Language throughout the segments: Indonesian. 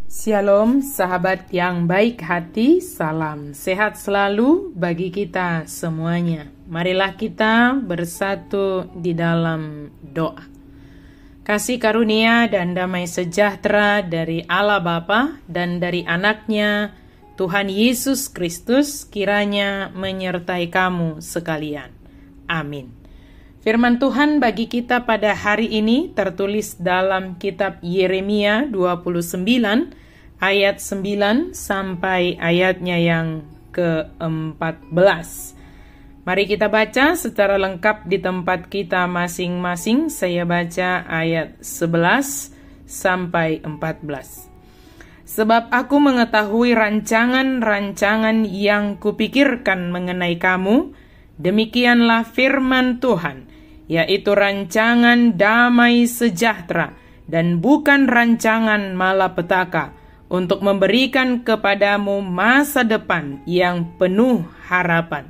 Shalom sahabat yang baik hati, salam sehat selalu bagi kita semuanya. Marilah kita bersatu di dalam doa. Kasih karunia dan damai sejahtera dari Allah Bapa dan dari anaknya Tuhan Yesus Kristus kiranya menyertai kamu sekalian. Amin. Firman Tuhan bagi kita pada hari ini tertulis dalam kitab Yeremia 29 ayat 9 sampai ayatnya yang ke-14. Mari kita baca secara lengkap di tempat kita masing-masing. Saya baca ayat 11 sampai 14. Sebab aku mengetahui rancangan-rancangan yang kupikirkan mengenai kamu, demikianlah firman Tuhan, yaitu rancangan damai sejahtera dan bukan rancangan malapetaka, untuk memberikan kepadamu masa depan yang penuh harapan.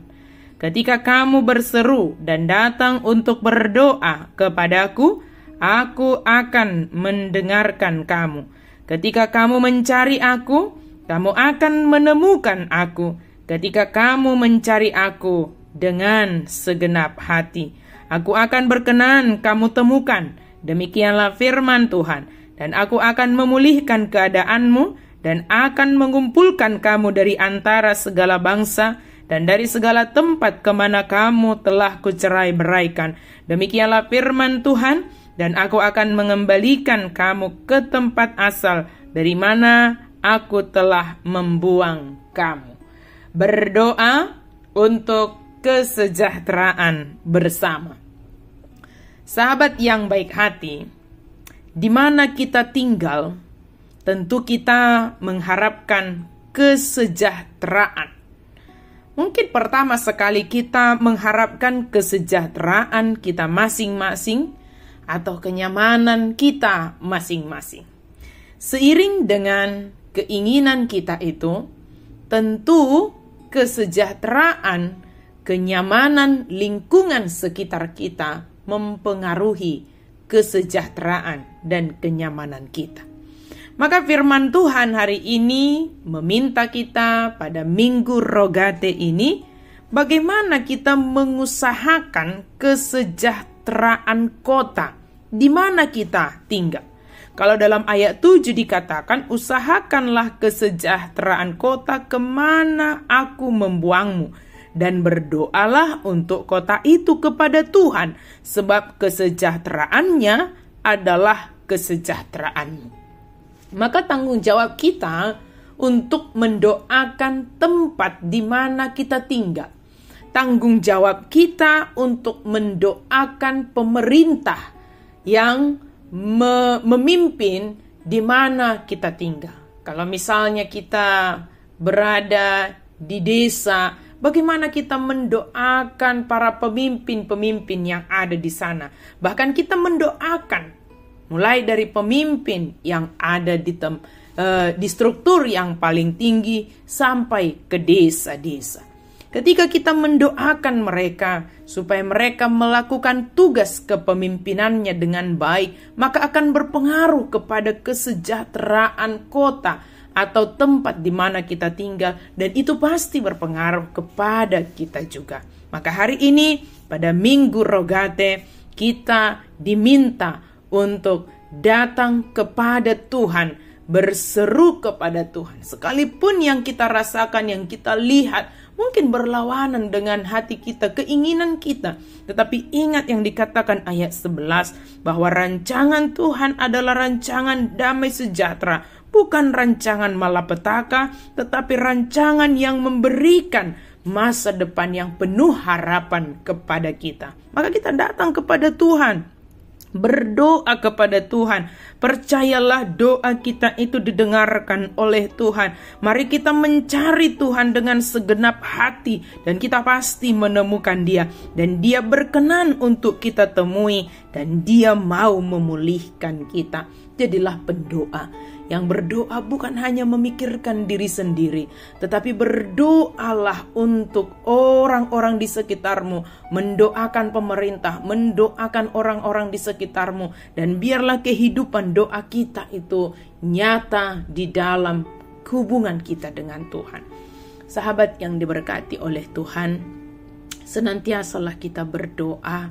Ketika kamu berseru dan datang untuk berdoa kepadaku, aku akan mendengarkan kamu. Ketika kamu mencari aku, kamu akan menemukan aku. Ketika kamu mencari aku dengan segenap hati, aku akan berkenan kamu temukan. Demikianlah firman Tuhan. Dan aku akan memulihkan keadaanmu dan akan mengumpulkan kamu dari antara segala bangsa dan dari segala tempat kemana kamu telah kucerai-beraikan. Demikianlah firman Tuhan, dan aku akan mengembalikan kamu ke tempat asal dari mana aku telah membuang kamu. Berdoa untuk kesejahteraan bersama. Sahabat yang baik hati, di mana kita tinggal, tentu kita mengharapkan kesejahteraan. Mungkin pertama sekali kita mengharapkan kesejahteraan kita masing-masing atau kenyamanan kita masing-masing. Seiring dengan keinginan kita itu, tentu kesejahteraan, kenyamanan lingkungan sekitar kita mempengaruhi kesejahteraan dan kenyamanan kita. Maka firman Tuhan hari ini meminta kita pada Minggu Rogate ini, bagaimana kita mengusahakan kesejahteraan kota di mana kita tinggal. Kalau dalam ayat 7 dikatakan, usahakanlah kesejahteraan kota kemana aku membuangmu, dan berdoalah untuk kota itu kepada Tuhan, sebab kesejahteraannya adalah kesejahteraanmu. Maka tanggung jawab kita untuk mendoakan tempat di mana kita tinggal. Tanggung jawab kita untuk mendoakan pemerintah yang memimpin di mana kita tinggal. Kalau misalnya kita berada di desa, bagaimana kita mendoakan para pemimpin-pemimpin yang ada di sana. Bahkan kita mendoakan mulai dari pemimpin yang ada di struktur yang paling tinggi sampai ke desa-desa. Ketika kita mendoakan mereka supaya mereka melakukan tugas kepemimpinannya dengan baik, maka akan berpengaruh kepada kesejahteraan kota atau tempat di mana kita tinggal, dan itu pasti berpengaruh kepada kita juga. Maka hari ini pada Minggu Rogate kita diminta untuk datang kepada Tuhan, berseru kepada Tuhan. Sekalipun yang kita rasakan, yang kita lihat mungkin berlawanan dengan hati kita, keinginan kita. Tetapi ingat yang dikatakan ayat 11, bahwa rancangan Tuhan adalah rancangan damai sejahtera, bukan rancangan malapetaka, tetapi rancangan yang memberikan masa depan yang penuh harapan kepada kita. Maka kita datang kepada Tuhan, berdoa kepada Tuhan. Percayalah doa kita itu didengarkan oleh Tuhan. Mari kita mencari Tuhan dengan segenap hati, dan kita pasti menemukan Dia, dan Dia berkenan untuk kita temui, dan Dia mau memulihkan kita. Jadilah pendoa Yang berdoa bukan hanya memikirkan diri sendiri, tetapi berdoalah untuk orang-orang di sekitarmu, mendoakan pemerintah, mendoakan orang-orang di sekitarmu, dan biarlah kehidupan doa kita itu nyata di dalam hubungan kita dengan Tuhan. Sahabat yang diberkati oleh Tuhan, senantiasalah kita berdoa,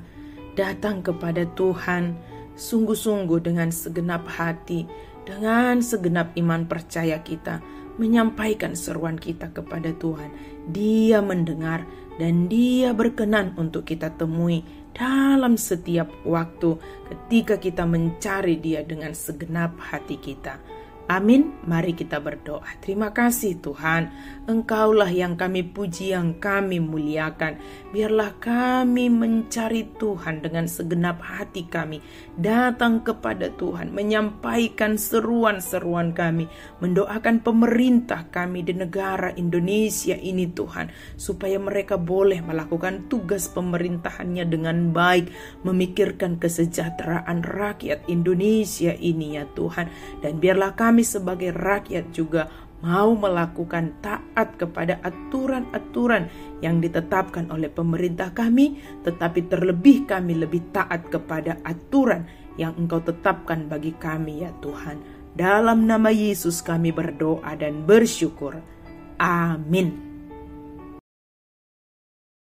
datang kepada Tuhan sungguh-sungguh dengan segenap hati, dengan segenap iman percaya kita, menyampaikan seruan kita kepada Tuhan. Dia mendengar dan Dia berkenan untuk kita temui dalam setiap waktu ketika kita mencari Dia dengan segenap hati kita. Amin. Mari kita berdoa. Terima kasih Tuhan, Engkaulah yang kami puji, yang kami muliakan. Biarlah kami mencari Tuhan dengan segenap hati kami, datang kepada Tuhan, menyampaikan seruan-seruan kami, mendoakan pemerintah kami di negara Indonesia ini Tuhan, supaya mereka boleh melakukan tugas pemerintahannya dengan baik, memikirkan kesejahteraan rakyat Indonesia ini ya Tuhan. Dan biarlah kami sebagai rakyat juga mau melakukan taat kepada aturan-aturan yang ditetapkan oleh pemerintah kami, tetapi terlebih kami lebih taat kepada aturan yang Engkau tetapkan bagi kami ya Tuhan. Dalam nama Yesus kami berdoa dan bersyukur. Amin.